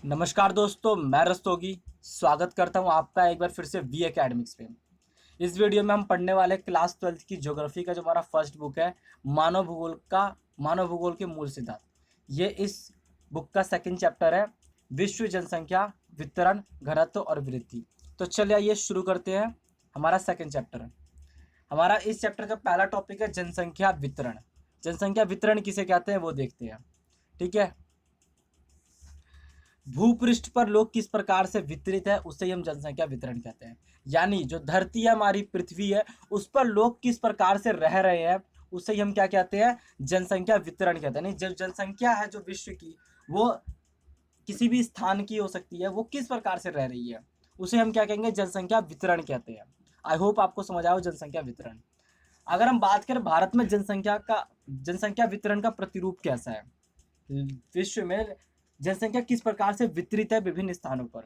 नमस्कार दोस्तों, मैं रस्तोगी स्वागत करता हूं आपका एक बार फिर से वी एकेडमिक्स पे। इस वीडियो में हम पढ़ने वाले क्लास 12th की ज्योग्राफी का जो हमारा फर्स्ट बुक है, मानव भूगोल के मूल सिद्धांत। ये इस बुक का सेकंड चैप्टर है, विश्व जनसंख्या वितरण घनत्व और वृद्धि। तो चलिए आइए शुरू करते हैं। हमारा सेकंड चैप्टर है। हमारा इस चैप्टर का पहला टॉपिक है जनसंख्या वितरण। जनसंख्या वितरण किसे कहते हैं वो देखते हैं। ठीक है, भूपृष्ठ पर लोग किस प्रकार से वितरित है उसे ही हम जनसंख्या वितरण कहते हैं। यानी जो धरती है, हमारी पृथ्वी है, उस पर लोग किस प्रकार से रह रहे हैं उसे ही हम क्या कहते हैं, जनसंख्या वितरण कहते हैं। नहीं, जो जनसंख्या है जो विश्व की, वो किसी भी स्थान की हो सकती है, वो किस प्रकार से रह रही है उसे हम क्या कहेंगे, जनसंख्या वितरण कहते हैं। आई होप आपको समझ आया हो जनसंख्या वितरण। अगर हम बात करें भारत में जनसंख्या वितरण का प्रतिरूप कैसा है, विश्व में जनसंख्या किस प्रकार से वितरित है विभिन्न स्थानों पर।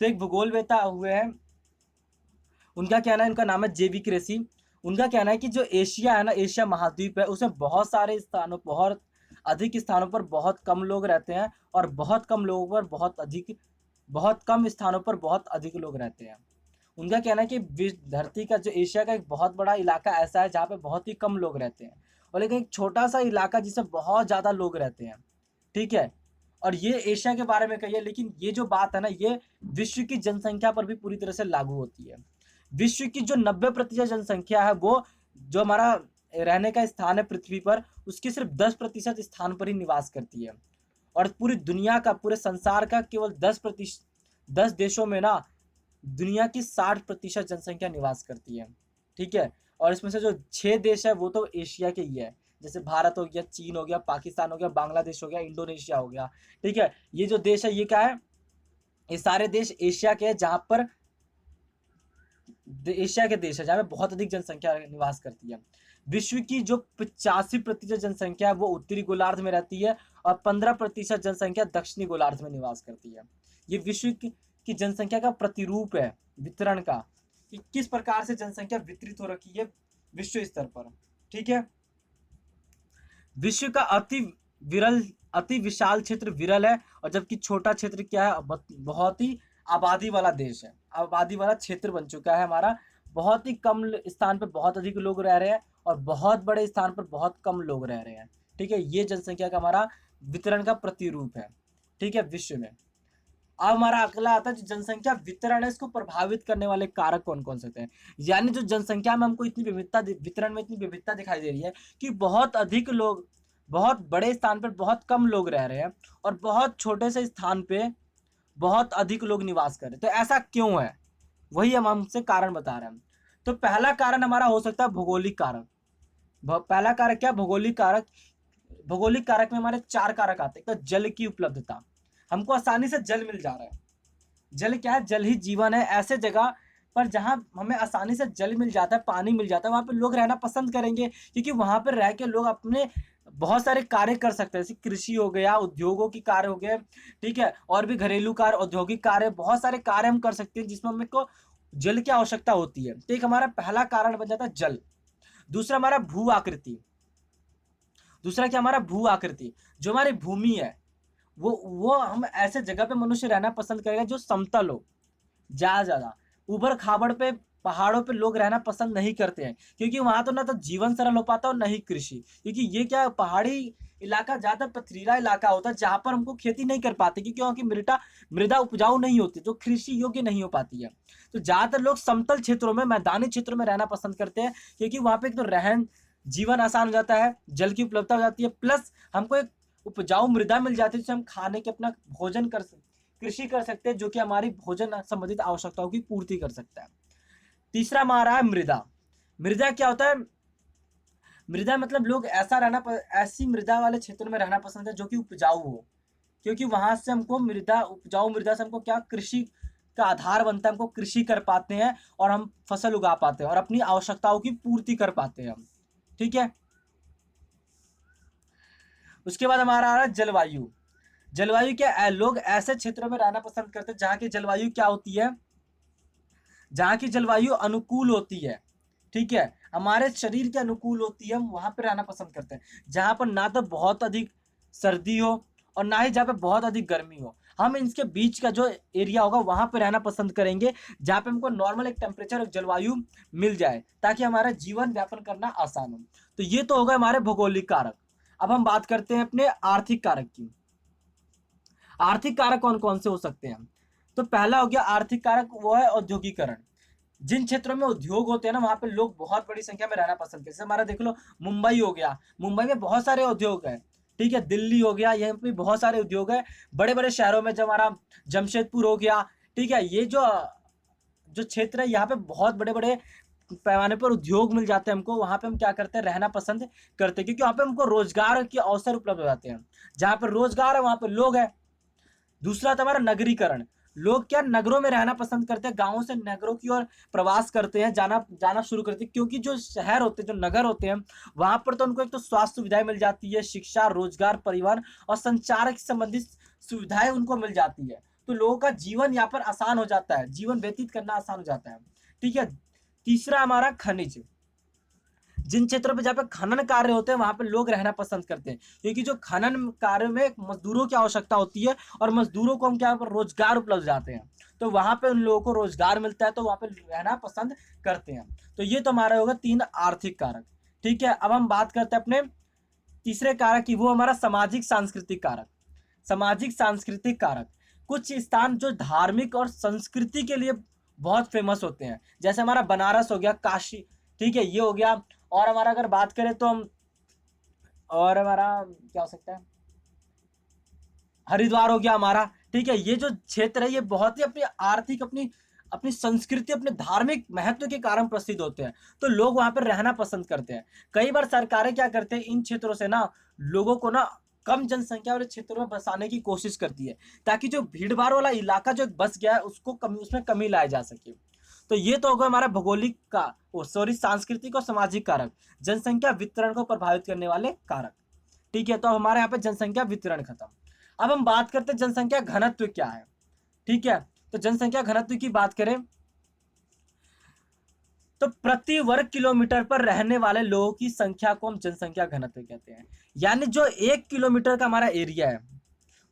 तो एक भूगोलवेता हुए हैं, उनका कहना है, उनका नाम है जेवी क्रेसी। उनका कहना है कि जो एशिया है ना, एशिया महाद्वीप है, उसमें बहुत अधिक स्थानों पर बहुत कम लोग रहते हैं, और बहुत कम लोगों पर बहुत कम स्थानों पर बहुत अधिक लोग रहते हैं। उनका कहना है कि धरती का जो एशिया का एक बहुत बड़ा इलाका ऐसा है जहाँ पे बहुत ही कम लोग रहते हैं, और लेकिन एक छोटा सा इलाका जिसमें बहुत ज़्यादा लोग रहते हैं। ठीक है, और ये एशिया के बारे में कही है, लेकिन ये जो बात है ना, ये विश्व की जनसंख्या पर भी पूरी तरह से लागू होती है। विश्व की जो 90% जनसंख्या है, वो जो हमारा रहने का स्थान है पृथ्वी पर, उसकी सिर्फ 10% स्थान पर ही निवास करती है। और पूरी दुनिया का, पूरे संसार का केवल 10 देशों में ना दुनिया की 60% जनसंख्या निवास करती है। ठीक है, और इसमें से जो 6 देश है वो तो एशिया के ही है, जैसे भारत हो गया, चीन हो गया, पाकिस्तान हो गया, बांग्लादेश हो गया, इंडोनेशिया हो गया। ठीक है, ये जो देश है ये क्या है, ये सारे देश एशिया के हैं, जहाँ पर एशिया के देश है जहाँ पे बहुत अधिक जनसंख्या निवास करती है। विश्व की जो 85% जनसंख्या है वो उत्तरी गोलार्ध में रहती है, और 15% जनसंख्या दक्षिणी गोलार्ध में निवास करती है। ये विश्व की जनसंख्या का प्रतिरूप है वितरण का, कि किस प्रकार से जनसंख्या वितरित हो रखी है विश्व स्तर पर। ठीक है, विश्व का अति विशाल क्षेत्र विरल है, और जबकि छोटा क्षेत्र क्या है, बहुत ही आबादी वाला देश है, आबादी वाला क्षेत्र बन चुका है हमारा। बहुत ही कम स्थान पर बहुत अधिक लोग रह रहे हैं, और बहुत बड़े स्थान पर बहुत कम लोग रह रहे हैं। ठीक है, ये जनसंख्या का हमारा वितरण का प्रतिरूप है। ठीक है, विश्व में। अब हमारा अगला आता है, जो जनसंख्या वितरण है, इसको प्रभावित करने वाले कारक कौन कौन से हैं। यानी जो जनसंख्या में हमको इतनी विविधता, वितरण में इतनी विविधता दिखाई दे रही है कि बहुत अधिक लोग बहुत बड़े स्थान पर बहुत कम लोग रह रहे हैं, और बहुत छोटे से स्थान पे बहुत अधिक लोग निवास कर रहे हैं। तो ऐसा क्यों है, वही हम हमसे कारण बता रहे हैं। तो पहला कारण हमारा हो सकता है भौगोलिक कारक। पहला कारक क्या, भौगोलिक कारक। भौगोलिक कारक में हमारे 4 कारक आते हैं। तो जल की उपलब्धता, हमको आसानी से जल मिल जा रहा है। जल क्या है, जल ही जीवन है। ऐसे जगह पर जहाँ हमें आसानी से जल मिल जाता है, पानी मिल जाता है, वहाँ पे लोग रहना पसंद करेंगे, क्योंकि वहाँ पर रह के लोग अपने बहुत सारे कार्य कर सकते हैं, जैसे कृषि हो गया, उद्योगों की कार्य हो गए। ठीक है, और भी घरेलू कार्य, औद्योगिक कार्य, बहुत सारे कार्य हम कर सकते हैं जिसमें हमें को जल की आवश्यकता होती है। तो एक हमारा पहला कारण बन जाता है जल। दूसरा हमारा भू आकृति। दूसरा क्या, हमारा भू आकृति। जो हमारी भूमि है, वो हम ऐसे जगह पे मनुष्य रहना पसंद करेगा जो समतल हो। ज्यादा उबड़ खाबड़ पे, पहाड़ों पे लोग रहना पसंद नहीं करते हैं, क्योंकि वहां तो ना तो जीवन सरल हो पाता और ना ही कृषि। क्योंकि ये क्या है, पहाड़ी इलाका ज्यादा पथरीला इलाका होता है, जहां पर हमको खेती नहीं कर पाते, क्योंकि मृदा उपजाऊ नहीं होती, जो कृषि योग्य नहीं हो पाती है। तो ज्यादातर लोग समतल क्षेत्रों में, मैदानी क्षेत्रों में रहना पसंद करते हैं, क्योंकि वहां पे एक तो रहन जीवन आसान हो जाता है, जल की उपलब्धता हो जाती है, प्लस हमको एक उपजाऊ मृदा मिल जाती है, जिससे हम खाने के अपना भोजन कर सकते, कृषि कर सकते हैं, जो कि हमारी भोजन संबंधित आवश्यकताओं की पूर्ति कर सकता है। तीसरा हमारा है मृदा। मृदा क्या होता है, मृदा मतलब लोग ऐसी मृदा वाले क्षेत्रों में रहना पसंद है जो कि उपजाऊ हो, क्योंकि वहां से हमको उपजाऊ मृदा से हमको क्या, कृषि का आधार बनता है, हमको कृषि कर पाते हैं, और हम फसल उगा पाते हैं, और अपनी आवश्यकताओं की पूर्ति कर पाते हैं हम। ठीक है, उसके बाद हमारा आ रहा है जलवायु। जलवायु क्या है, लोग ऐसे क्षेत्रों में रहना पसंद करते हैं जहाँ की जलवायु क्या होती है, जहाँ की जलवायु अनुकूल होती है। ठीक है, हमारे शरीर के अनुकूल होती है, हम वहां पर रहना पसंद करते हैं, जहां पर ना तो बहुत अधिक सर्दी हो, और ना ही जहाँ पे बहुत अधिक गर्मी हो। हम इसके बीच का जो एरिया होगा वहां पे रहना पसंद करेंगे, जहाँ पे हमको नॉर्मल एक टेम्परेचर और जलवायु मिल जाए, ताकि हमारा जीवन यापन करना आसान हो। तो ये तो होगा हमारे भौगोलिक कारक। अब हम बात करते हैं अपने आर्थिक कारक की। आर्थिक कारक कौन कौन से हो सकते हैं? तो पहला हो गया आर्थिक कारक, वो है औद्योगिकरण। जिन क्षेत्रों में उद्योग होते हैं ना, वहां पे लोग बहुत बड़ी संख्या में रहना पसंद करते हैं। जैसे हमारा देख लो मुंबई हो गया, मुंबई में बहुत सारे उद्योग है, ठीक है। दिल्ली हो गया, यहाँ पे बहुत सारे उद्योग है। बड़े बड़े शहरों में, जब हमारा जमशेदपुर हो गया, ठीक है, ये जो जो क्षेत्र है, यहाँ पे बहुत बड़े बड़े पैमाने पर उद्योग मिल जाते हैं हमको। वहां पे हम क्या करते हैं, रहना पसंद करते हैं, क्योंकि वहां पे हमको रोजगार के अवसर उपलब्ध हो जाते हैं। जहां पर रोजगार है वहां पर लोग है। दूसरा था हमारा नगरीकरण। लोग क्या नगरों में रहना पसंद करते हैं, गांवों से नगरों की ओर प्रवास करते हैं, जाना जाना शुरू करते हैं, क्योंकि जो शहर होते हैं, जो नगर होते हैं, वहां पर तो उनको एक तो स्वास्थ्य सुविधाएं मिल जाती है, शिक्षा, रोजगार, परिवहन और संचार से संबंधित सुविधाएं उनको मिल जाती है। तो लोगों का जीवन यापन आसान हो जाता है, जीवन व्यतीत करना आसान हो जाता है, ठीक है। तीसरा हमारा खनिज। जिन क्षेत्रों पे जहाँ पे खनन कार्य होते हैं, वहां पे लोग रहना पसंद करते हैं, क्योंकि जो खनन कार्य में मजदूरों की आवश्यकता होती है, और मजदूरों को हम क्या रोजगार उपलब्ध जाते हैं, तो वहां पे उन लोगों को रोजगार मिलता है, तो वहां पे रहना पसंद करते हैं। तो ये तो हमारा होगा 3 आर्थिक कारक, ठीक है। अब हम बात करते हैं अपने तीसरे कारक की, वो हमारा सामाजिक सांस्कृतिक कारक। सामाजिक सांस्कृतिक कारक, कुछ स्थान जो धार्मिक और संस्कृति के लिए बहुत फेमस होते हैं, जैसे हमारा बनारस हो गया, काशी, ठीक है, ये हो गया। और हमारा अगर बात करें तो हम, और हमारा क्या हो सकता है, हरिद्वार हो गया हमारा, ठीक है। ये जो क्षेत्र है, ये बहुत ही अपनी आर्थिक, अपनी अपनी संस्कृति, अपने धार्मिक महत्व के कारण प्रसिद्ध होते हैं, तो लोग वहां पर रहना पसंद करते हैं। कई बार सरकारें क्या करते हैं, इन क्षेत्रों से ना लोगों को ना कम जनसंख्या वाले क्षेत्रों में बसाने की कोशिश करती है, ताकि जो भीड़ भाड़ वाला इलाका जो बस गया है, उसको कमी, उसमें कमी लाया जा सके। तो ये तो होगा हमारा भौगोलिक का, सॉरी, सांस्कृतिक और सामाजिक कारक, जनसंख्या वितरण को प्रभावित करने वाले कारक, ठीक है। तो हमारे यहाँ पे जनसंख्या वितरण खत्म। अब हम बात करते हैं जनसंख्या घनत्व क्या है, ठीक है। तो जनसंख्या घनत्व की बात करें तो प्रति वर्ग किलोमीटर पर रहने वाले लोगों की संख्या को हम जनसंख्या घनत्व कहते हैं। यानी जो 1 किलोमीटर का हमारा एरिया है,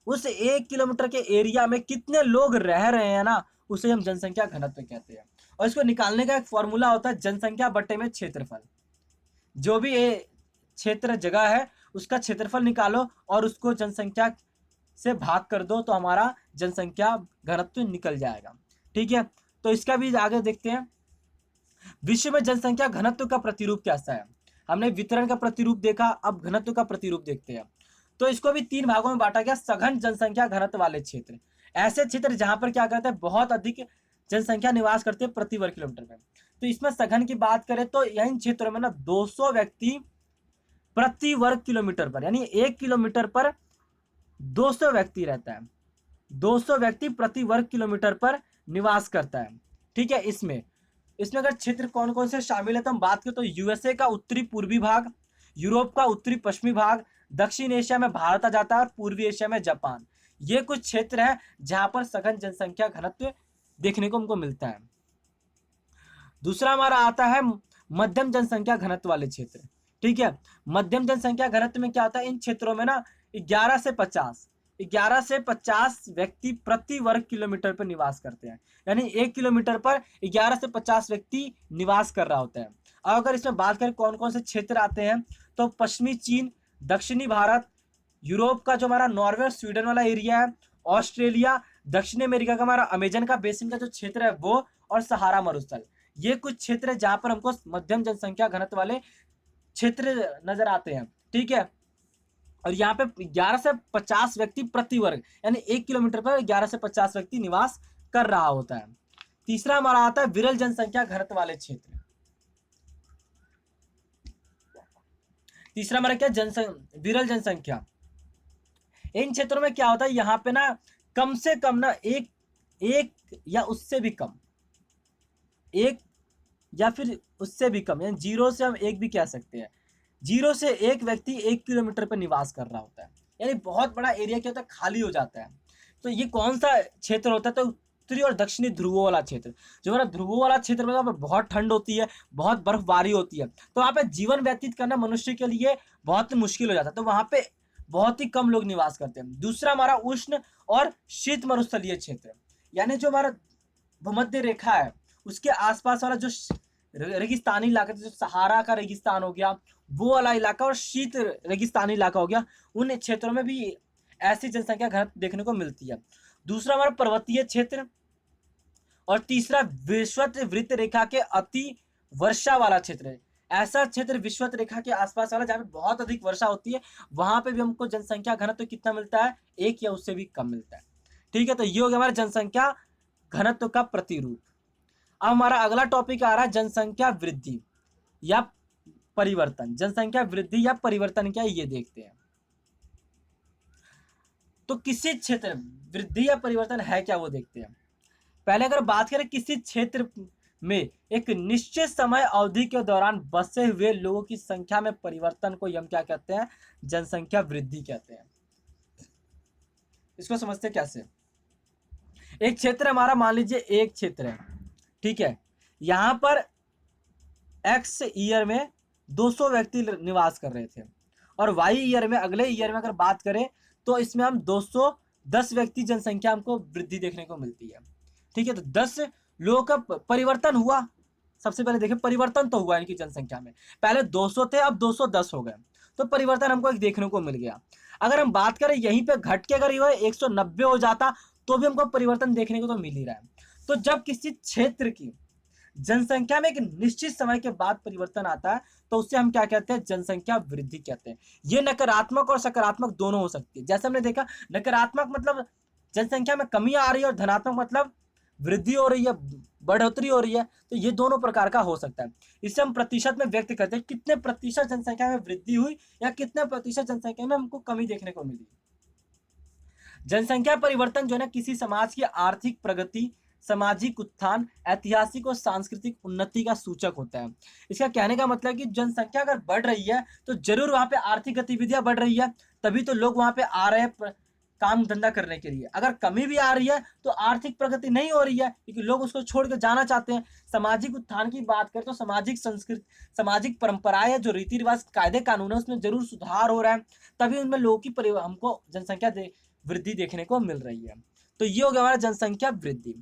उस 1 किलोमीटर के एरिया में कितने लोग रह रहे हैं ना, उसे हम जनसंख्या घनत्व कहते हैं। और इसको निकालने का एक फॉर्मूला होता है, जनसंख्या बटे में क्षेत्रफल। जो भी ये क्षेत्र जगह है, उसका क्षेत्रफल निकालो और उसको जनसंख्या से भाग कर दो, तो हमारा जनसंख्या घनत्व निकल जाएगा, ठीक है। तो इसका भी आगे देखते हैं। विश्व में जनसंख्या घनत्व का प्रतिरूप कैसा है? हमने वितरण का प्रतिरूप देखा, अब घनत्व का प्रतिरूप देखते हैं। तो इसको भी 3 भागों में बांटा गया। सघन जनसंख्या घनत्व वाले क्षेत्र, ऐसे क्षेत्र जहां पर क्या करते हैं, बहुत अधिक जनसंख्या निवास करते हैं प्रति वर्ग किलोमीटर में। तो इसमें सघन की बात करें तो इन क्षेत्रों में ना 200 व्यक्ति प्रति वर्ग किलोमीटर पर, यानी 1 किलोमीटर पर 200 व्यक्ति रहता है। 200 व्यक्ति प्रति वर्ग किलोमीटर पर निवास करता है, ठीक है। इसमें अगर क्षेत्र कौन कौन से शामिल है, तो हम बात करें तो यूएसए का उत्तरी पूर्वी भाग, यूरोप का उत्तरी पश्चिमी भाग, दक्षिण एशिया में भारत आ जाता है, और पूर्वी एशिया में जापान। ये कुछ क्षेत्र है जहां पर सघन जनसंख्या घनत्व देखने को हमको मिलता है। दूसरा हमारा आता है मध्यम जनसंख्या घनत्व वाले क्षेत्र, ठीक है। मध्यम जनसंख्या घनत्व में क्या होता है, इन क्षेत्रों में ना 11 से 50 व्यक्ति प्रति वर्ग किलोमीटर पर निवास करते हैं। यानी 1 किलोमीटर पर 11 से 50 व्यक्ति निवास कर रहा होता है। अब अगर इसमें बात करें कौन कौन से क्षेत्र आते हैं, तो पश्चिमी चीन, दक्षिणी भारत, यूरोप का जो हमारा नॉर्वे और स्वीडन वाला एरिया है, ऑस्ट्रेलिया, दक्षिण अमेरिका का हमारा अमेजन का बेसिन का जो क्षेत्र है वो, और सहारा मरुस्थल। ये कुछ क्षेत्र है जहां पर हमको मध्यम जनसंख्या घनत्व वाले क्षेत्र नजर आते हैं, ठीक है। और यहाँ पे 11 से 50 व्यक्ति प्रति वर्ग, यानी 1 किलोमीटर पर 11 से 50 व्यक्ति निवास कर रहा होता है। तीसरा हमारा आता है विरल जनसंख्या घनत्व वाले क्षेत्र। तीसरा हमारा क्या, विरल जनसंख्या। इन क्षेत्रों में क्या होता है, यहाँ पे ना कम से कम ना एक या उससे भी कम, एक या फिर उससे भी कम, यानी 0 से हम 1 भी कह सकते हैं, 0 से 1 व्यक्ति 1 किलोमीटर पर निवास कर रहा होता है। यानी बहुत बड़ा एरिया क्या होता है, खाली हो जाता है। तो ये कौन सा क्षेत्र होता है, तो उत्तरी और दक्षिणी ध्रुवों वाला क्षेत्र। जो हमारा ध्रुवों वाला क्षेत्र में वहाँ पे बहुत ठंड होती है, बहुत बर्फबारी होती है, तो वहाँ पे जीवन व्यतीत करना मनुष्य के लिए बहुत मुश्किल हो जाता है। तो वहाँ पे बहुत ही कम लोग निवास करते हैं। दूसरा हमारा उष्ण और शीत मरुस्थलीय क्षेत्र, यानी जो हमारा भूमध्य रेखा है उसके आसपास वाला जो रेगिस्तानी इलाका, जो सहारा का रेगिस्तान हो गया वो वाला इलाका, और शीत रेगिस्तानी इलाका हो गया, उन क्षेत्रों में भी ऐसी जनसंख्या घनत्व देखने को मिलती है। दूसरा हमारा पर्वतीय क्षेत्र, और तीसरा विषुवत वृत्त रेखा के अति वर्षा वाला क्षेत्र है। ऐसा क्षेत्र विषुवत रेखा के आसपास वाला जहाँ पे बहुत अधिक वर्षा होती है, वहां पे भी हमको जनसंख्या घनत्व कितना मिलता है, 1 या उससे भी कम मिलता है। ठीक है, तो ये हो गया हमारा जनसंख्या घनत्व का प्रतिरूप। अब हमारा अगला टॉपिक आ रहा है जनसंख्या वृद्धि या परिवर्तन। जनसंख्या वृद्धि या परिवर्तन क्या है ये देखते हैं। तो किसी क्षेत्र वृद्धि या परिवर्तन है क्या वो देखते हैं। पहले अगर बात करें किसी क्षेत्र में एक निश्चित समय अवधि के दौरान बसे हुए लोगों की संख्या में परिवर्तन को हम क्या कहते हैं, जनसंख्या वृद्धि कहते हैं। इसको समझते कैसे। एक क्षेत्र हमारा मान लीजिए एक क्षेत्र है, ठीक है, यहां पर एक्स ईयर में 200 व्यक्ति निवास कर रहे थे, और वाई ईयर में, अगले ईयर में अगर बात करें तो इसमें हम 210 व्यक्ति जनसंख्या हमको वृद्धि देखने को मिलती है। ठीक है, तो 10 लोगों का परिवर्तन हुआ। सबसे पहले देखें परिवर्तन तो हुआ इनकी जनसंख्या में, पहले 200 थे अब 210 हो गए, तो परिवर्तन हमको एक देखने को मिल गया। अगर हम बात करें यहीं पे घट के अगर ये 190 हो जाता तो भी हमको परिवर्तन देखने को तो मिल ही रहा है। तो जब किसी क्षेत्र की जनसंख्या में एक निश्चित समय के बाद परिवर्तन आता है तो उससे हम क्या कहते हैं, जनसंख्या वृद्धि कहते हैं। ये नकारात्मक और सकारात्मक दोनों हो सकती है। जैसे हमने देखा नकारात्मक मतलब जनसंख्या में कमी आ रही है, और धनात्मक मतलब वृद्धि हो रही है, बढ़ोतरी हो रही है। तो ये दोनों प्रकार का हो सकता है। इसे हम प्रतिशत में व्यक्त करते हैं, कितने प्रतिशत जनसंख्या में वृद्धि हुई या कितने प्रतिशत जनसंख्या में हमको कमी देखने को मिली। जनसंख्या परिवर्तन जो है ना किसी समाज की आर्थिक प्रगति, सामाजिक उत्थान, ऐतिहासिक और सांस्कृतिक उन्नति का सूचक होता है। इसका कहने का मतलब है कि जनसंख्या अगर बढ़ रही है तो जरूर वहां पे आर्थिक गतिविधियां बढ़ रही है, तभी तो लोग वहां पे आ रहे हैं काम धंधा करने के लिए। अगर कमी भी आ रही है तो आर्थिक प्रगति नहीं हो रही है, क्योंकि लोग उसको छोड़ कर जाना चाहते हैं। सामाजिक उत्थान की बात करें तो सामाजिक संस्कृति, सामाजिक परंपराएं, जो रीति रिवाज, कायदे कानून है, उसमें जरूर सुधार हो रहा है, तभी उनमें लोगों की हमको जनसंख्या वृद्धि देखने को मिल रही है। तो ये हो गया हमारा जनसंख्या वृद्धि।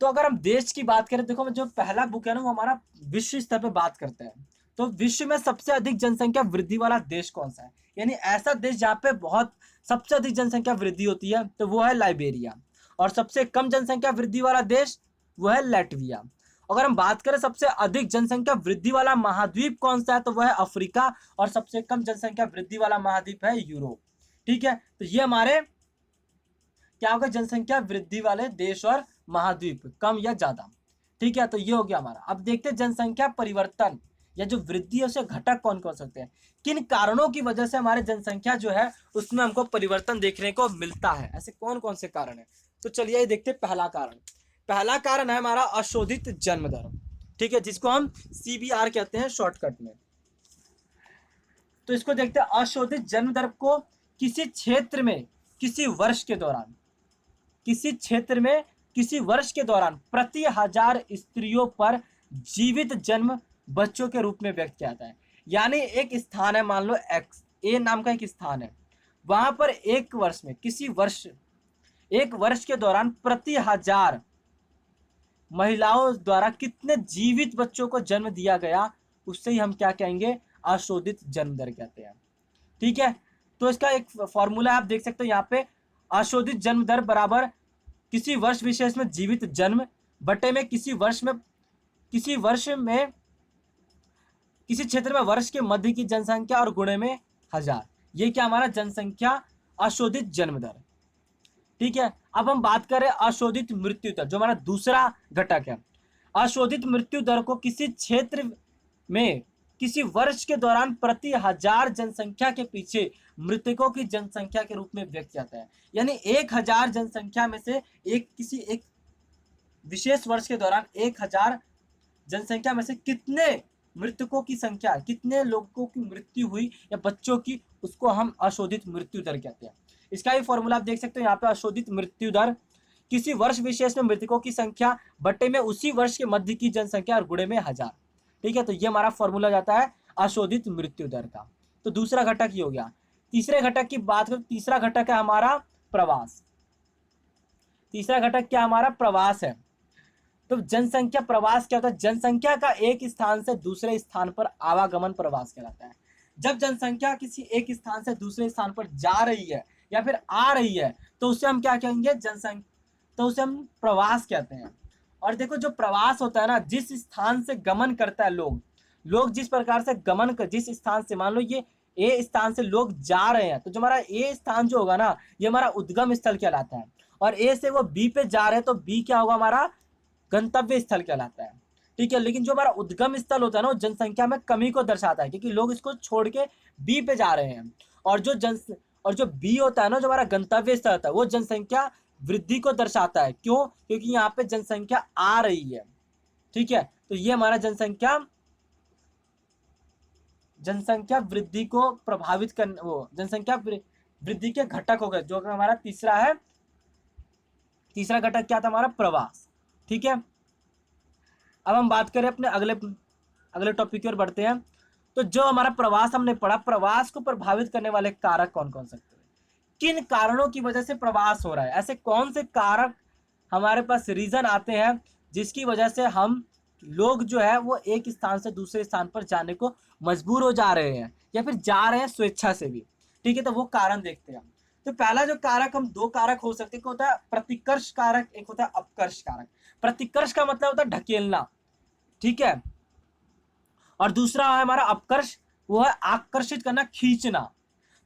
तो अगर हम देश की बात करें, देखो जो पहला बुक है ना वो हमारा विश्व स्तर पे बात करता है। तो विश्व में सबसे अधिक जनसंख्या वृद्धि वाला देश कौन सा है, यानी ऐसा देश जहाँ पे बहुत सबसे अधिक जनसंख्या वृद्धि होती है, तो वो है लाइबेरिया। और सबसे कम जनसंख्या वृद्धि वाला देश वो है लैटविया। अगर हम बात करें सबसे अधिक जनसंख्या वृद्धि वाला महाद्वीप कौन सा है, तो वह है अफ्रीका। और सबसे कम जनसंख्या वृद्धि वाला महाद्वीप है यूरोप। ठीक है, तो ये हमारे क्या होगा, जनसंख्या वृद्धि वाले देश और महाद्वीप, कम या ज्यादा। ठीक है, तो ये हो गया हमारा। अब देखते हैं जनसंख्या परिवर्तन या जो वृद्धि है उसे घटक कौन कौन सकते हैं, किन कारणों की वजह से हमारे जनसंख्या जो है उसमें हमको परिवर्तन देखने को मिलता है, ऐसे कौन कौन से कारण है। तो चलिए देखते हैं पहला कारण। पहला कारण है हमारा अशोधित जन्म दर। ठीक है, जिसको हम CBR कहते हैं शॉर्टकट में। तो इसको देखते हैं, अशोधित जन्म दर को किसी क्षेत्र में किसी वर्ष के दौरान, किसी क्षेत्र में किसी वर्ष के दौरान प्रति 1000 स्त्रियों पर जीवित जन्म बच्चों के रूप में व्यक्त किया जाता है। यानी एक स्थान है, मान लो एक्स ए नाम का एक स्थान है, वहां पर एक वर्ष में एक वर्ष के दौरान प्रति 1000 महिलाओं द्वारा कितने जीवित बच्चों को जन्म दिया गया, उससे ही हम क्या कहेंगे, अशोधित जन्म दर कहते हैं। ठीक है, तो इसका एक फॉर्मूला आप देख सकते हो यहाँ पे, अशोधित जन्म दर बराबर किसी वर्ष विशेष में जीवित जन्म बटे में किसी वर्ष में किसी क्षेत्र में वर्ष के मध्य की जनसंख्या और गुणे में 1000। ये क्या हमारा जनसंख्या अशोधित जन्म दर। ठीक है, अब हम बात करें अशोधित मृत्यु दर, जो हमारा दूसरा घटक है। अशोधित मृत्यु दर को किसी क्षेत्र में किसी वर्ष के दौरान प्रति 1000 जनसंख्या के पीछे मृतकों की जनसंख्या के रूप में व्यक्त किया जाता है। यानी 1000 जनसंख्या में से किसी एक विशेष वर्ष के दौरान 1000 जनसंख्या में से कितने मृतकों की संख्या, कितने लोगों की मृत्यु हुई या बच्चों की, उसको हम अशोधित मृत्यु दर कहते हैं। इसका ही फॉर्मूला आप देख सकते हो यहाँ पे, अशोधित मृत्यु दर किसी वर्ष विशेष में मृतकों की संख्या बटे में उसी वर्ष के मध्य की जनसंख्या और गुणे में 1000। ठीक है, तो ये हमारा फॉर्मूला जाता है अशोधित मृत्यु दर का। तो दूसरा घटक ये हो गया। तीसरे घटक की बात करें, तीसरा घटक है हमारा प्रवास। तीसरा घटक क्या हमारा प्रवास है। तो जनसंख्या प्रवास क्या होता है, जनसंख्या का एक स्थान से दूसरे स्थान पर आवागमन प्रवास कहलाता है। जब जनसंख्या किसी एक स्थान से दूसरे स्थान पर जा रही है या फिर आ रही है तो उसे हम क्या कहेंगे, जनसंख्या, तो उसे हम प्रवास कहते हैं। और देखो जो प्रवास होता है ना, जिस स्थान से गमन करता है लोग, लोग जिस प्रकार से गमन कर, जिस स्थान से, मान लो ये ए स्थान से लोग जा रहे हैं, तो जो हमारा ए स्थान जो होगा ना, ये हमारा उद्गम स्थल कहलाता है। और ए से वो बी पे जा रहे हैं तो बी क्या होगा, हमारा गंतव्य स्थल कहलाता है। ठीक है, लेकिन जो हमारा उद्गम स्थल होता है ना, वो जनसंख्या में कमी को दर्शाता है, क्योंकि लोग इसको छोड़ के बी पे जा रहे हैं। और जो बी होता है ना, जो हमारा गंतव्य स्थल होता है, वो जनसंख्या वृद्धि को दर्शाता है। क्यों? क्योंकि यहाँ पे जनसंख्या आ रही है। ठीक है, तो ये हमारा जनसंख्या वृद्धि को प्रभावित करने, वो जनसंख्या वृद्धि के घटक हो गए, जो हमारा तीसरा है। तीसरा घटक क्या था हमारा, प्रवास। ठीक है, अब हम बात करें अपने अगले टॉपिक की ओर बढ़ते हैं। तो जो हमारा प्रवास हमने पढ़ा, प्रवास को प्रभावित करने वाले कारक कौन कौन सकते हैं, किन कारणों की वजह से प्रवास हो रहा है, ऐसे कौन से कारक हमारे पास रीजन आते हैं जिसकी वजह से हम लोग जो है वो एक स्थान से दूसरे स्थान पर जाने को मजबूर हो जा रहे हैं या फिर जा रहे हैं स्वेच्छा से भी। ठीक है, तो वो कारण देखते हैं। तो पहला जो कारक, हम दो कारक हो सकते हैं, एक होता है प्रतिकर्ष कारक, एक होता है अपकर्ष कारक। प्रतिकर्ष का मतलब होता है ढकेलना। ठीक है, और दूसरा है हमारा अपकर्ष, वो है आकर्षित करना, खींचना।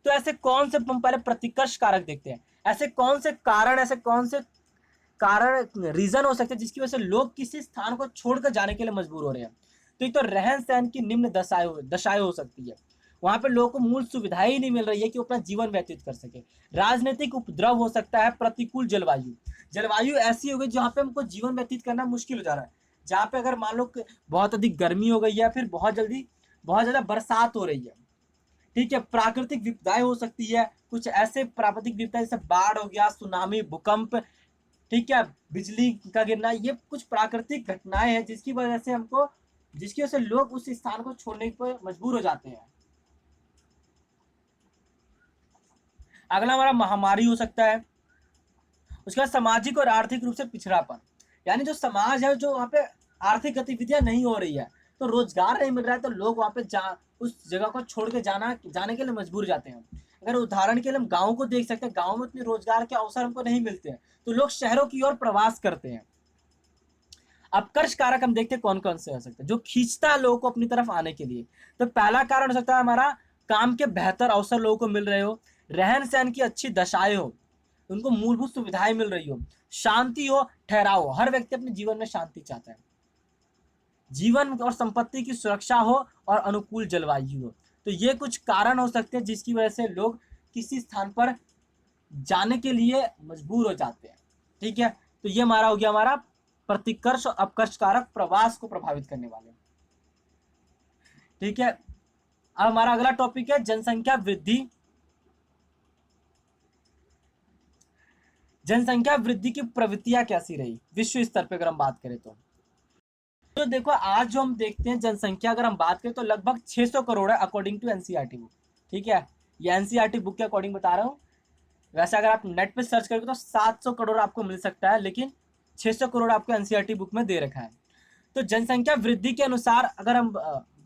तो ऐसे कौन से, हम पहले प्रतिकर्ष कारक देखते हैं, ऐसे कौन से कारण, ऐसे कौन से कारण, रीजन हो सकते हैं जिसकी वजह से लोग किसी स्थान को छोड़कर जाने के लिए मजबूर हो रहे हैं। तो एक तो रहन सहन की निम्न दशाएं हो सकती है, वहां पे लोगों को मूल सुविधाएं ही नहीं मिल रही है कि वो अपना जीवन व्यतीत कर सके। राजनीतिक उपद्रव हो सकता है, प्रतिकूल जलवायु, जलवायु ऐसी हो गई जहाँ पे हमको जीवन व्यतीत करना मुश्किल हो जा रहा है। जहाँ पे अगर मान लो बहुत अधिक गर्मी हो गई है, फिर बहुत ज्यादा बरसात हो रही है। ठीक है, प्राकृतिक विपदाएं हो सकती है, कुछ ऐसे प्राकृतिक विपदाएं जैसे बाढ़ हो गया, सुनामी, भूकंप। ठीक है, बिजली का गिरना, ये कुछ प्राकृतिक घटनाएं हैं जिसकी वजह से लोग उस स्थान को छोड़ने पर मजबूर हो जाते हैं। अगला हमारा महामारी हो सकता है। उसके बाद सामाजिक और आर्थिक रूप से पिछड़ापन, यानी जो समाज है, जो वहाँ पे आर्थिक गतिविधियां नहीं हो रही है, तो रोजगार नहीं मिल रहा है, तो लोग वहाँ पे उस जगह को छोड़ के जाने के लिए मजबूर जाते हैं। अगर उदाहरण के लिए हम गाँव को देख सकते हैं, गाँव में उतने रोजगार के अवसर हमको नहीं मिलते हैं, तो लोग शहरों की ओर प्रवास करते हैं। अपकर्ष कारक हम देखते हैं कौन कौन से हो सकते हैं जो खींचता है लोगों को अपनी तरफ आने के लिए। तो पहला कारण हो सकता है हमारा काम के बेहतर अवसर लोगों को मिल रहे हो, रहन सहन की अच्छी दशाएं हो, उनको मूलभूत सुविधाएं मिल रही हो, शांति हो, ठहराव हो। हर व्यक्ति अपने जीवन में शांति चाहता है, जीवन और संपत्ति की सुरक्षा हो और अनुकूल जलवायु हो। तो ये कुछ कारण हो सकते हैं जिसकी वजह से लोग किसी स्थान पर जाने के लिए मजबूर हो जाते हैं। ठीक है, तो ये हमारा हो गया हमारा प्रतिकर्ष और अपकर्ष कारक प्रवास को प्रभावित करने वाले। ठीक है, अब हमारा अगला टॉपिक है जनसंख्या वृद्धि। जनसंख्या वृद्धि की प्रवृत्तियां कैसी रही विश्व स्तर पर अगर हम बात करें तो देखो आज जो हम देखते हैं जनसंख्या, अगर हम बात करें तो लगभग 600 करोड़ है अकॉर्डिंग टू एनसीईआरटी बुक। ठीक है, ये एनसीईआरटी बुक के अकॉर्डिंग बता रहा हूँ। वैसे अगर आप नेट पे सर्च करोगे तो 700 करोड़ आपको मिल सकता है, लेकिन 600 करोड़ आपको एनसीईआरटी बुक में दे रखा है। तो जनसंख्या वृद्धि के अनुसार अगर हम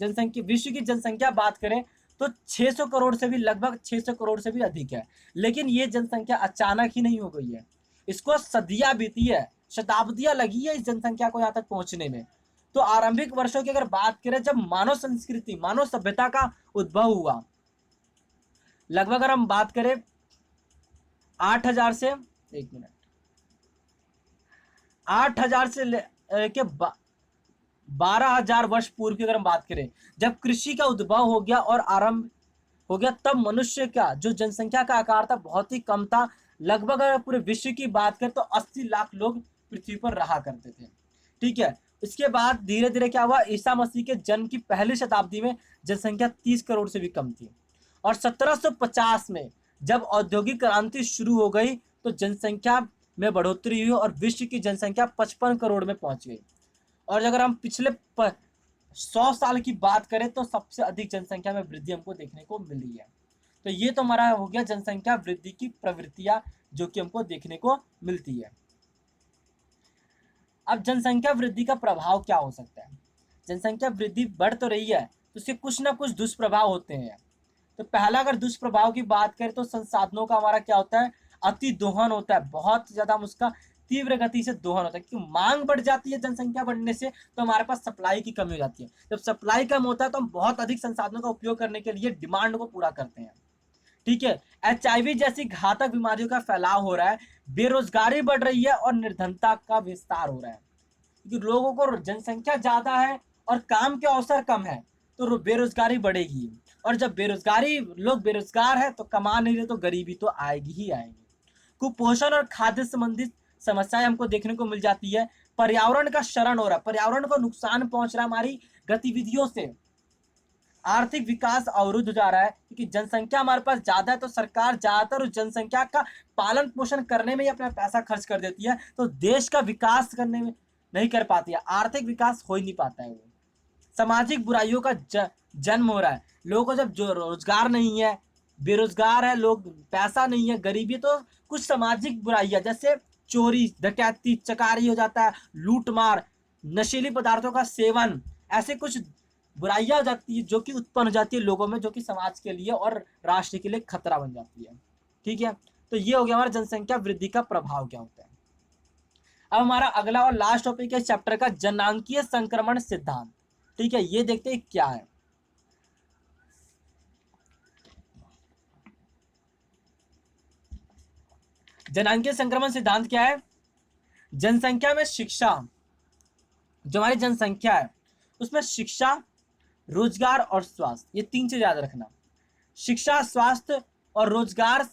जनसंख्या, विश्व की जनसंख्या बात करें तो 600 करोड़ से भी, लगभग 600 करोड़ से भी अधिक है। लेकिन ये जनसंख्या अचानक ही नहीं हो गई है, इसको सदियां बीती है, शताब्दियां लगी है इस जनसंख्या को यहाँ तक पहुंचने में। तो आरंभिक वर्षों की अगर बात करें, जब मानव संस्कृति, मानव सभ्यता का उद्भव हुआ, लगभग अगर हम बात करें 8000 से, एक मिनट, 8000 से के 12,000 वर्ष पूर्व की अगर हम बात करें, जब कृषि का उद्भव हो गया और आरंभ हो गया, तब मनुष्य का जो जनसंख्या का आकार था बहुत ही कम था। लगभग अगर पूरे विश्व की बात करें तो 80 लाख लोग पृथ्वी पर रहा करते थे। ठीक है, इसके बाद धीरे धीरे क्या हुआ, ईसा मसीह के जन्म की पहली शताब्दी में जनसंख्या 30 करोड़ से भी कम थी। और 1750 में जब औद्योगिक क्रांति शुरू हो गई तो जनसंख्या में बढ़ोतरी हुई और विश्व की जनसंख्या 55 करोड़ में पहुंच गई। और अगर हम पिछले 100 साल की बात करें तो सबसे अधिक जनसंख्या में वृद्धि हमको देखने को मिली है। तो ये तो हमारा हो गया जनसंख्या वृद्धि की प्रवृत्तियां जो कि हमको देखने को मिलती है। अब जनसंख्या वृद्धि का प्रभाव क्या हो सकता है? जनसंख्या वृद्धि बढ़ तो रही है तो उसके कुछ ना कुछ दुष्प्रभाव होते हैं। तो पहला अगर दुष्प्रभाव की बात करें तो संसाधनों का हमारा क्या होता है? अति दोहन होता है, बहुत ज्यादा उसका तीव्र गति से दोहन होता है, क्योंकि मांग बढ़ जाती है जनसंख्या बढ़ने से, तो हमारे पास सप्लाई की कमी हो जाती है। जब सप्लाई कम होता है तो हम बहुत अधिक संसाधनों का उपयोग करने के लिए डिमांड को पूरा करते हैं। ठीक है, HIV जैसी घातक बीमारियों का फैलाव हो रहा है, बेरोजगारी बढ़ रही है और निर्धनता का विस्तार हो रहा है, क्योंकि लोगों को जनसंख्या ज्यादा है और काम के अवसर कम है, तो बेरोजगारी बढ़ेगी। और जब बेरोजगारी, लोग बेरोजगार है तो कमा नहीं रहे, तो गरीबी तो आएगी ही आएगी। कुपोषण और खाद्य संबंधित समस्याएं हमको देखने को मिल जाती है। पर्यावरण का क्षरण हो रहा है, पर्यावरण को नुकसान पहुंच रहा है हमारी गतिविधियों से। आर्थिक विकास अवरुद्ध हो जा रहा है, क्योंकि जनसंख्या हमारे पास ज्यादा है तो सरकार ज्यादातर उस जनसंख्या का पालन पोषण करने में ही अपना पैसा खर्च कर देती है, तो देश का विकास करने में नहीं कर पाती है, आर्थिक विकास हो ही नहीं पाता है वो। सामाजिक बुराइयों का जन्म हो रहा है, लोगों को जब जो रोजगार नहीं है, बेरोजगार है लोग, पैसा नहीं है, गरीबी, तो कुछ सामाजिक बुराइयां जैसे चोरी डकैती चकारी हो जाता है, लूटमार, नशीली पदार्थों का सेवन, ऐसे कुछ बुराइयां हो जाती है जो कि उत्पन्न हो जाती है लोगों में, जो कि समाज के लिए और राष्ट्र के लिए खतरा बन जाती है। ठीक है, तो ये हो गया हमारा जनसंख्या वृद्धि का प्रभाव क्या होता है। अब हमारा अगला और लास्ट टॉपिक है चैप्टर का, जनांकीय संक्रमण सिद्धांत। ठीक है, ये देखते हैं क्या है। जनांकीय संक्रमण सिद्धांत क्या है? जनसंख्या में शिक्षा, जो हमारी जनसंख्या है उसमें शिक्षा, रोजगार और स्वास्थ्य, ये तीन चीज याद रखना। शिक्षा, स्वास्थ्य और रोजगार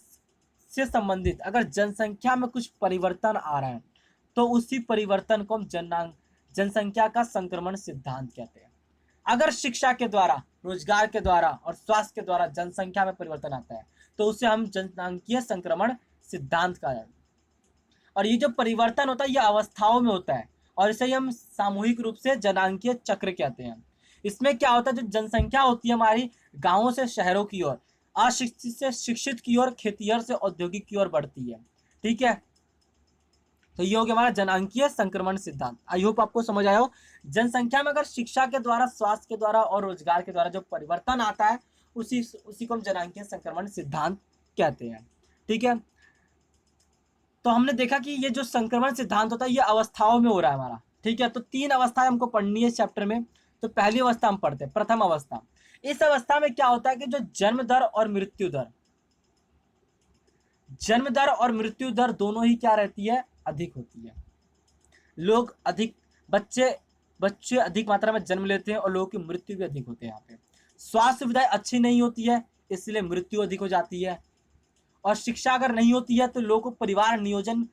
से संबंधित अगर जनसंख्या में कुछ परिवर्तन आ रहा है तो उसी परिवर्तन को हम जनसंख्या का संक्रमण सिद्धांत कहते हैं। अगर शिक्षा के द्वारा, रोजगार के द्वारा और स्वास्थ्य के द्वारा जनसंख्या में परिवर्तन आता है तो उसे हम जनसांख्यिकीय संक्रमण सिद्धांत कहा जाता है। और ये जो परिवर्तन होता है ये अवस्थाओं में होता है, और इसे हम सामूहिक रूप से जनांकीय चक्र कहते हैं। इसमें क्या होता है, जो जनसंख्या होती है हमारी गांवों से शहरों की ओर, अशिक्षित से शिक्षित की ओर, खेतिहर से औद्योगिक की ओर बढ़ती है। ठीक है, तो ये हो गया हमारा जनांकीय संक्रमण सिद्धांत। आई होप आपको समझ आया हो। जनसंख्या में अगर शिक्षा के द्वारा, स्वास्थ्य के द्वारा और रोजगार के द्वारा जो परिवर्तन आता है उसी को हम जनांकीय संक्रमण सिद्धांत कहते हैं। ठीक है, तो हमने देखा कि ये जो संक्रमण सिद्धांत होता है ये अवस्थाओं में हो रहा है हमारा। ठीक है, तो तीन अवस्थाएं हमको पढ़नी है इस चैप्टर में। तो पहली अवस्था हम पढ़ते हैं, प्रथम अवस्था। इस अवस्था में क्या होता है कि जो जन्म दर और मृत्यु दर, जन्म दर और मृत्यु दर दोनों ही क्या रहती है? अधिक होती है। लोग अधिक, बच्चे अधिक मात्रा में जन्म लेते हैं और लोगों की मृत्यु भी अधिक होती है। यहाँ पे स्वास्थ्य सुविधाएं अच्छी नहीं होती है, इसलिए मृत्यु अधिक हो जाती है। और शिक्षा अगर नहीं होती है तो लोगों को परिवार नियोजन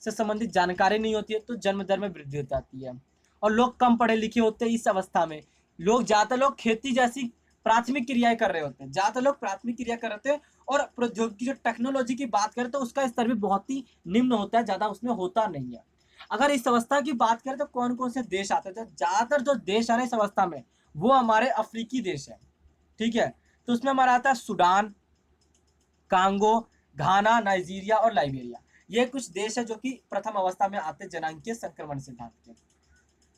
से संबंधित जानकारी नहीं होती है, तो जन्म दर में वृद्धि हो जाती है। और लोग कम पढ़े लिखे होते हैं इस अवस्था में, ज्यादातर लोग खेती जैसी प्राथमिक क्रियाएं कर रहे होते हैं, ज्यादातर लोग प्राथमिक क्रिया कर रहे हैं। और प्रौद्योगिकी, जो टेक्नोलॉजी की बात करें तो उसका स्तर भी बहुत ही निम्न होता है, ज्यादा उसमें होता नहीं है। अगर इस अवस्था की बात करें तो कौन कौन से देश आते हैं? ज्यादातर जो देश आ रहे हैं इस अवस्था में वो हमारे अफ्रीकी देश है। ठीक है, तो उसमें हमारा आता है सूडान, कांगो, घाना, नाइजीरिया और लाइबेरिया। ये कुछ देश है जो कि प्रथम अवस्था में आते हैं जनांकीय संक्रमण सिद्धांत के।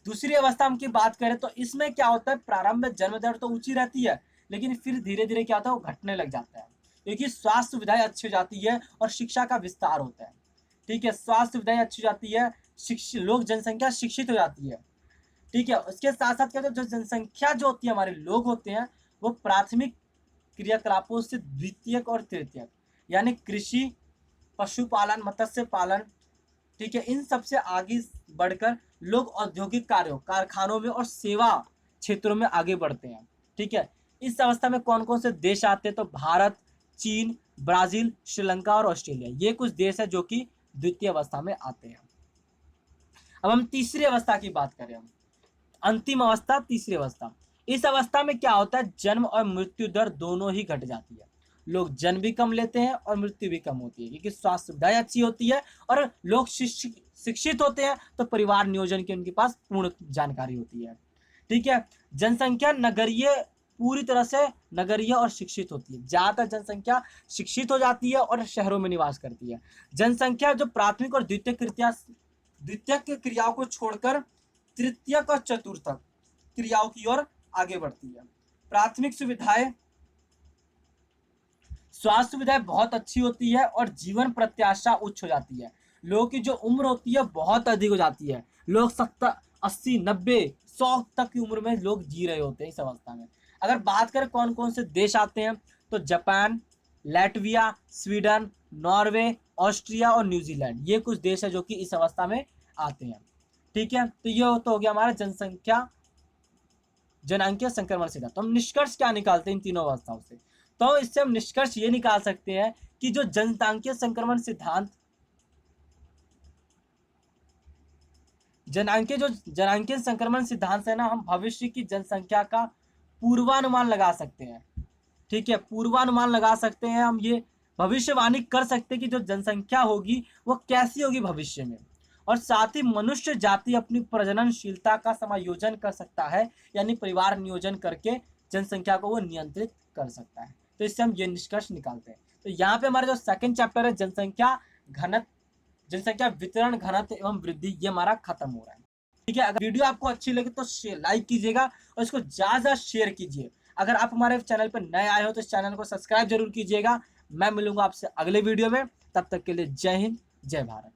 दूसरी अवस्था हम की बात करें तो इसमें क्या होता है, प्रारंभ में जन्म दर तो ऊंची रहती है, लेकिन फिर धीरे धीरे क्या होता है, वो घटने लग जाता है, क्योंकि स्वास्थ्य सुविधाएं अच्छी हो जाती है और शिक्षा का विस्तार होता है। ठीक है, स्वास्थ्य सुविधाएं अच्छी हो जाती है, लोग, जनसंख्या शिक्षित हो जाती है। ठीक है, उसके साथ साथ क्या होता है, जो जनसंख्या जो होती है, हमारे लोग होते हैं वो प्राथमिक क्रियाकलापों से द्वितीयक और तृतीयक, यानी कृषि, पशुपालन, मत्स्य पालन, ठीक है, इन सबसे आगे बढ़कर लोग औद्योगिक कार्यों, कारखानों में और सेवा क्षेत्रों में आगे बढ़ते हैं। ठीक है, इस अवस्था में कौन कौन से देश आते हैं? तो भारत, चीन, ब्राजील, श्रीलंका और ऑस्ट्रेलिया, ये कुछ देश है जो कि द्वितीय अवस्था में आते हैं। अब हम तीसरी अवस्था की बात करें, हम अंतिम अवस्था, तीसरी अवस्था। इस अवस्था में क्या होता है, जन्म और मृत्यु दर दोनों ही घट जाती है, लोग जन्म भी कम लेते हैं और मृत्यु भी कम होती है, क्योंकि स्वास्थ्य सुविधाएं अच्छी होती है और लोग शिक्षित होते हैं, तो परिवार नियोजन की उनके पास पूर्ण जानकारी होती है। ठीक है, जनसंख्या नगरीय पूरी तरह से नगरीय और शिक्षित होती है। ज्यादातर जनसंख्या शिक्षित हो जाती है और शहरों में निवास करती है। जनसंख्या जो प्राथमिक और द्वितीयक क्रियाओं को छोड़कर तृतीयक और चतुर्थक क्रियाओं की ओर आगे बढ़ती है। प्राथमिक सुविधाएं, स्वास्थ्य सुविधाएं बहुत अच्छी होती है और जीवन प्रत्याशा उच्च हो जाती है। लोगों की जो उम्र होती है बहुत अधिक हो जाती है। लोग 70, 80, 90, 100 तक की उम्र में लोग जी रहे होते हैं इस अवस्था में। अगर बात करें कौन कौन से देश आते हैं, तो Japan, Latvia, Sweden, Norway, Austria और न्यूजीलैंड, ये कुछ देश है जो कि इस अवस्था में आते हैं। ठीक है, तो ये तो हो गया हमारा जनांकीय संक्रमण सिद्धांत। तो हम निष्कर्ष क्या निकालते हैं इन तीनों अवस्थाओं से? तो इससे हम निष्कर्ष ये निकाल सकते हैं कि जो जनसांख्यिकीय संक्रमण सिद्धांत, जनांकीय संक्रमण सिद्धांत से ना हम भविष्य की जनसंख्या का पूर्वानुमान लगा सकते हैं। ठीक है, पूर्वानुमान लगा सकते हैं, हम ये भविष्यवाणी कर सकते हैं कि जो जनसंख्या होगी वो कैसी होगी भविष्य में। और साथ ही मनुष्य जाति अपनी प्रजननशीलता का समायोजन कर सकता है, यानी परिवार नियोजन करके जनसंख्या को वो नियंत्रित कर सकता है। तो इससे हम ये निष्कर्ष निकालते हैं। तो यहाँ पे हमारा जो सेकंड चैप्टर है जनसंख्या वितरण, घनत्व एवं वृद्धि, ये हमारा खत्म हो रहा है। ठीक है, अगर वीडियो आपको अच्छी लगे तो लाइक कीजिएगा और इसको ज्यादा शेयर कीजिए। अगर आप हमारे चैनल पर नए आए हो तो इस चैनल को सब्सक्राइब जरूर कीजिएगा। मैं मिलूंगा आपसे अगले वीडियो में, तब तक के लिए जय हिंद, जय भारत।